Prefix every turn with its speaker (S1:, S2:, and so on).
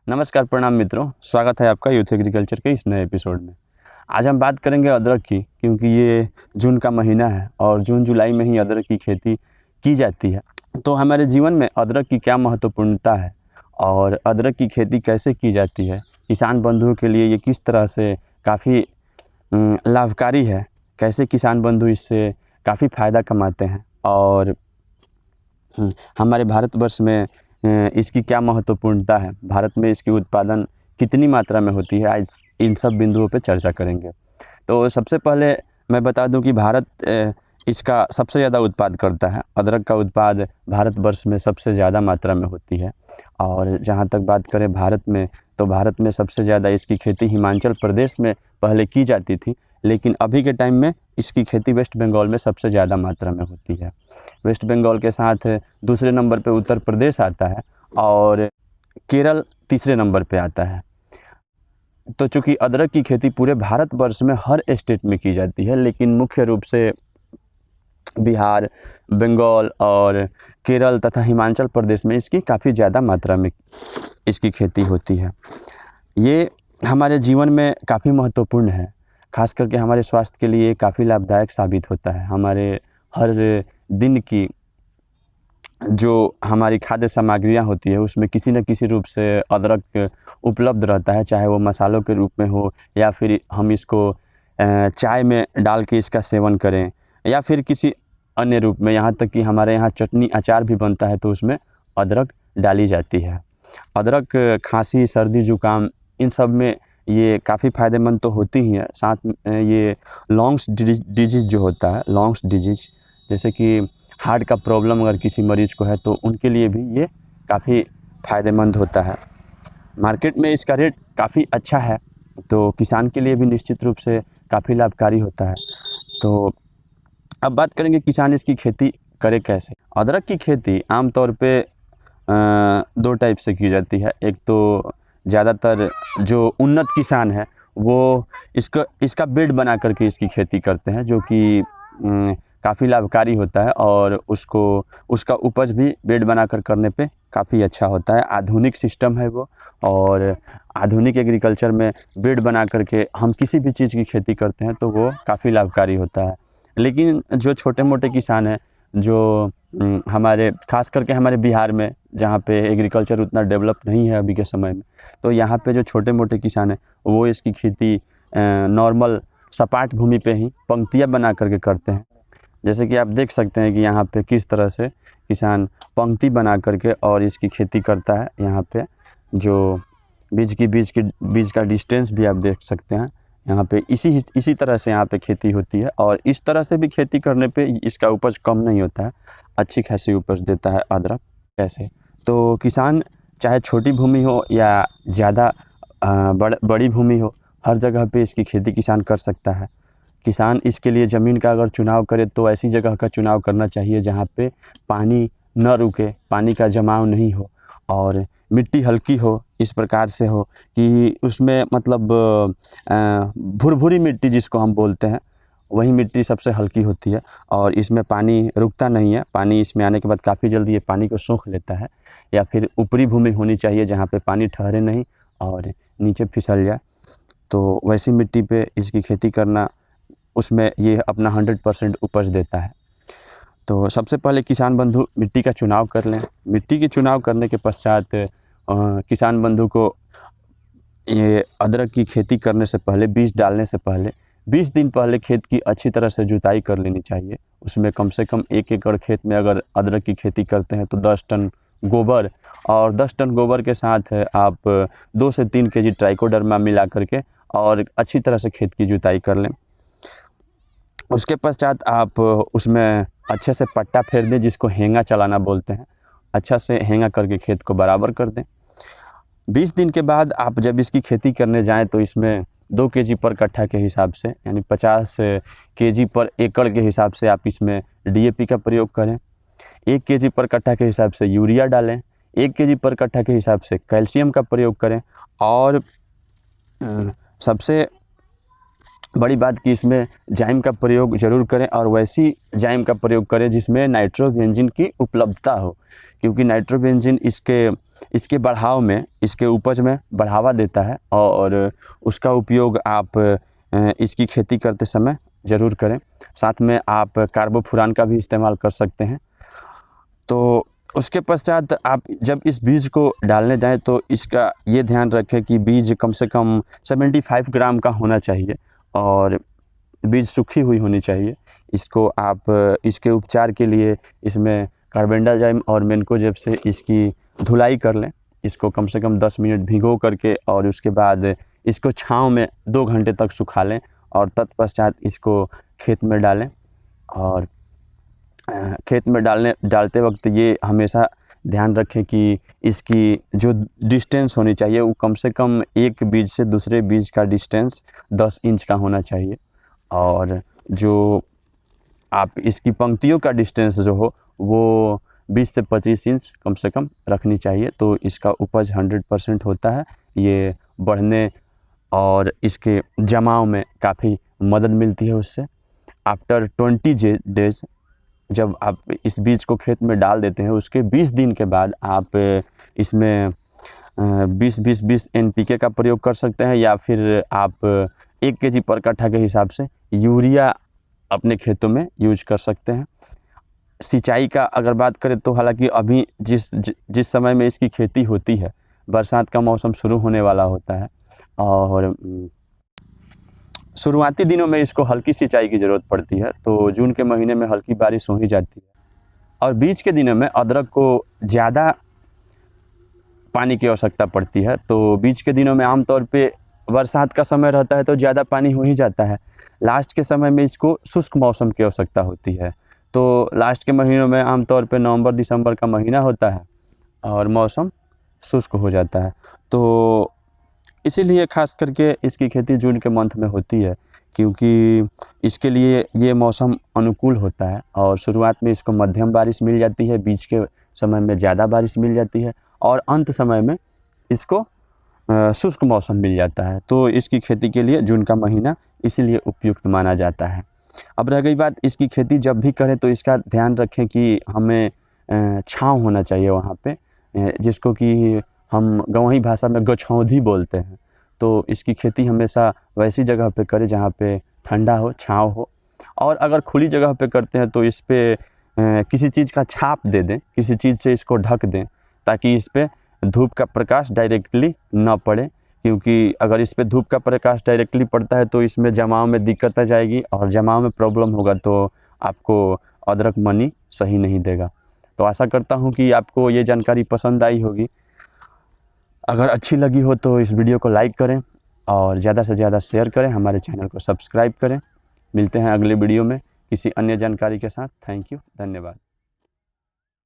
S1: नमस्कार, प्रणाम मित्रों। स्वागत है आपका यूथ एग्रीकल्चर के इस नए एपिसोड में। आज हम बात करेंगे अदरक की, क्योंकि ये जून का महीना है और जून जुलाई में ही अदरक की खेती की जाती है। तो हमारे जीवन में अदरक की क्या महत्वपूर्णता है और अदरक की खेती कैसे की जाती है, किसान बंधुओं के लिए ये किस तरह से काफ़ी लाभकारी है, कैसे किसान बंधु इससे काफ़ी फ़ायदा कमाते हैं और हमारे भारतवर्ष में इसकी क्या महत्वपूर्णता है, भारत में इसकी उत्पादन कितनी मात्रा में होती है, आज इन सब बिंदुओं पे चर्चा करेंगे। तो सबसे पहले मैं बता दूं कि भारत इसका सबसे ज़्यादा उत्पाद करता है। अदरक का उत्पाद भारतवर्ष में सबसे ज़्यादा मात्रा में होती है। और जहां तक बात करें भारत में, तो भारत में सबसे ज़्यादा इसकी खेती हिमाचल प्रदेश में पहले की जाती थी, लेकिन अभी के टाइम में इसकी खेती वेस्ट बंगाल में सबसे ज़्यादा मात्रा में होती है। वेस्ट बंगाल के साथ दूसरे नंबर पे उत्तर प्रदेश आता है और केरल तीसरे नंबर पे आता है। तो चूँकि अदरक की खेती पूरे भारतवर्ष में हर स्टेट में की जाती है, लेकिन मुख्य रूप से बिहार, बंगाल और केरल तथा हिमाचल प्रदेश में इसकी काफ़ी ज़्यादा मात्रा में इसकी खेती होती है। ये हमारे जीवन में काफ़ी महत्वपूर्ण है, खास करके हमारे स्वास्थ्य के लिए काफ़ी लाभदायक साबित होता है। हमारे हर दिन की जो हमारी खाद्य सामग्रियाँ होती है, उसमें किसी न किसी रूप से अदरक उपलब्ध रहता है, चाहे वो मसालों के रूप में हो या फिर हम इसको चाय में डाल के इसका सेवन करें या फिर किसी अन्य रूप में। यहाँ तक कि हमारे यहाँ चटनी अचार भी बनता है तो उसमें अदरक डाली जाती है। अदरक खांसी, सर्दी, जुकाम इन सब में ये काफ़ी फ़ायदेमंद तो होती ही है। साथ में ये लंग्स डिजीज़ जो होता है, लंग्स डिजीज़ जैसे कि हार्ट का प्रॉब्लम अगर किसी मरीज़ को है तो उनके लिए भी ये काफ़ी फ़ायदेमंद होता है। मार्केट में इसका रेट काफ़ी अच्छा है, तो किसान के लिए भी निश्चित रूप से काफ़ी लाभकारी होता है। तो अब बात करेंगे किसान इसकी खेती करे कैसे। अदरक की खेती आमतौर पे 2 टाइप से की जाती है। एक तो ज़्यादातर जो उन्नत किसान है वो इसका बेड बना करके इसकी खेती करते हैं, जो कि काफ़ी लाभकारी होता है और उसका उपज भी बेड बनाकर करने पे काफ़ी अच्छा होता है। आधुनिक सिस्टम है वो, और आधुनिक एग्रीकल्चर में बेड बना करके हम किसी भी चीज़ की खेती करते हैं तो वो काफ़ी लाभकारी होता है। लेकिन जो छोटे मोटे किसान हैं, जो हमारे खास करके हमारे बिहार में, जहाँ पे एग्रीकल्चर उतना डेवलप नहीं है अभी के समय में, तो यहाँ पे जो छोटे मोटे किसान हैं वो इसकी खेती नॉर्मल सपाट भूमि पे ही पंक्तियाँ बना करके करते हैं। जैसे कि आप देख सकते हैं कि यहाँ पे किस तरह से किसान पंक्ति बना करके और इसकी खेती करता है। यहाँ पे जो बीज का डिस्टेंस भी आप देख सकते हैं। यहाँ पे इसी तरह से यहाँ पे खेती होती है और इस तरह से भी खेती करने पे इसका उपज कम नहीं होता है, अच्छी खासी उपज देता है अदरक। कैसे? तो किसान चाहे छोटी भूमि हो या ज़्यादा बड़ी भूमि हो, हर जगह पे इसकी खेती किसान कर सकता है। किसान इसके लिए ज़मीन का अगर चुनाव करे तो ऐसी जगह का चुनाव करना चाहिए जहाँ पे पानी न रुके, पानी का जमाव नहीं हो और मिट्टी हल्की हो, इस प्रकार से हो कि उसमें मतलब भुरभुरी मिट्टी जिसको हम बोलते हैं, वही मिट्टी सबसे हल्की होती है और इसमें पानी रुकता नहीं है। पानी इसमें आने के बाद काफ़ी जल्दी ये पानी को सोख लेता है। या फिर ऊपरी भूमि होनी चाहिए जहाँ पे पानी ठहरे नहीं और नीचे फिसल जाए, तो वैसी मिट्टी पे इसकी खेती करना, उसमें ये अपना 100% उपज देता है। तो सबसे पहले किसान बंधु मिट्टी का चुनाव कर लें। मिट्टी की चुनाव करने के पश्चात किसान बंधु को ये अदरक की खेती करने से पहले, बीज डालने से पहले 20 दिन पहले खेत की अच्छी तरह से जुताई कर लेनी चाहिए। उसमें कम से कम 1 एकड़ खेत में अगर अदरक की खेती करते हैं तो 10 टन गोबर, और 10 टन गोबर के साथ आप 2 से 3 केजी ट्राइकोडर्मा मिला करके और अच्छी तरह से खेत की जुताई कर लें। उसके पश्चात आप उसमें अच्छे से पट्टा फेर दें, जिसको हेंगा चलाना बोलते हैं। अच्छा से हेंगा करके खेत को बराबर कर दें। 20 दिन के बाद आप जब इसकी खेती करने जाएँ तो इसमें 2 केजी पर कट्ठा के हिसाब से, यानी 50 केजी पर एकड़ के हिसाब से आप इसमें डीएपी का प्रयोग करें। 1 केजी पर कट्ठा के हिसाब से यूरिया डालें। 1 केजी पर कट्ठा के हिसाब से कैल्शियम का प्रयोग करें। और सबसे बड़ी बात कि इसमें जाइम का प्रयोग ज़रूर करें और वैसी जाइम का प्रयोग करें जिसमें नाइट्रोबेंजीन की उपलब्धता हो, क्योंकि नाइट्रोबेंजीन इसके बढ़ाव में, इसके उपज में बढ़ावा देता है और उसका उपयोग आप इसकी खेती करते समय ज़रूर करें। साथ में आप कार्बोफुरान का भी इस्तेमाल कर सकते हैं। तो उसके पश्चात आप जब इस बीज को डालने जाएँ तो इसका ये ध्यान रखें कि बीज कम से कम 75 ग्राम का होना चाहिए और बीज सूखी हुई होनी चाहिए। इसको आप इसके उपचार के लिए इसमें कार्बेंडाजिम और मैनकोजेब से इसकी धुलाई कर लें। इसको कम से कम 10 मिनट भिगो करके और उसके बाद इसको छाँव में 2 घंटे तक सुखा लें और तत्पश्चात इसको खेत में डालें। और खेत में डालते वक्त ये हमेशा ध्यान रखें कि इसकी जो डिस्टेंस होनी चाहिए वो कम से कम एक बीज से दूसरे बीज का डिस्टेंस 10 इंच का होना चाहिए और जो आप इसकी पंक्तियों का डिस्टेंस जो हो वो 20 से 25 इंच कम से कम रखनी चाहिए। तो इसका उपज 100% होता है। ये बढ़ने और इसके जमाव में काफ़ी मदद मिलती है उससे। आफ्टर 20 डेज जब आप इस बीज को खेत में डाल देते हैं उसके 20 दिन के बाद आप इसमें 20-20-20 NPK का प्रयोग कर सकते हैं या फिर आप 1 kg पर कट्ठा के हिसाब से यूरिया अपने खेतों में यूज कर सकते हैं। सिंचाई का अगर बात करें तो हालांकि अभी जिस समय में इसकी खेती होती है बरसात का मौसम शुरू होने वाला होता है और शुरुआती दिनों में इसको हल्की सिंचाई की ज़रूरत पड़ती है। तो जून के महीने में हल्की बारिश हो ही जाती है और बीच के दिनों में अदरक को ज़्यादा पानी की आवश्यकता पड़ती है। तो बीच के दिनों में आमतौर पे बरसात का समय रहता है तो ज़्यादा पानी हो ही जाता है। लास्ट के समय में इसको शुष्क मौसम की आवश्यकता होती है। तो लास्ट के महीनों में आमतौर पे नवंबर-दिसंबर का महीना होता है और मौसम शुष्क हो जाता है। तो इसीलिए ख़ास करके इसकी खेती जून के मंथ में होती है, क्योंकि इसके लिए ये मौसम अनुकूल होता है और शुरुआत में इसको मध्यम बारिश मिल जाती है, बीच के समय में ज़्यादा बारिश मिल जाती है और अंत समय में इसको शुष्क मौसम मिल जाता है। तो इसकी खेती के लिए जून का महीना इसीलिए उपयुक्त माना जाता है। अब रह गई बात इसकी खेती जब भी करें तो इसका ध्यान रखें कि हमें छाँव होना चाहिए वहाँ पे, जिसको कि हम गंवही भाषा में गछौंधी बोलते हैं। तो इसकी खेती हमेशा वैसी जगह पे करें जहाँ पे ठंडा हो, छाँव हो और अगर खुली जगह पे करते हैं तो इस पे किसी चीज़ का छाप दे दें, किसी चीज़ से इसको ढक दें ताकि इस पे धूप का प्रकाश डायरेक्टली ना पड़े, क्योंकि अगर इस पे धूप का प्रकाश डायरेक्टली पड़ता है तो इसमें जमाव में दिक्कत आ जाएगी और जमाव में प्रॉब्लम होगा तो आपको अदरक मनी सही नहीं देगा। तो आशा करता हूँ कि आपको ये जानकारी पसंद आई होगी। अगर अच्छी लगी हो तो इस वीडियो को लाइक करें और ज़्यादा से ज़्यादा शेयर करें, हमारे चैनल को सब्सक्राइब करें। मिलते हैं अगले वीडियो में किसी अन्य जानकारी के साथ। थैंक यू, धन्यवाद।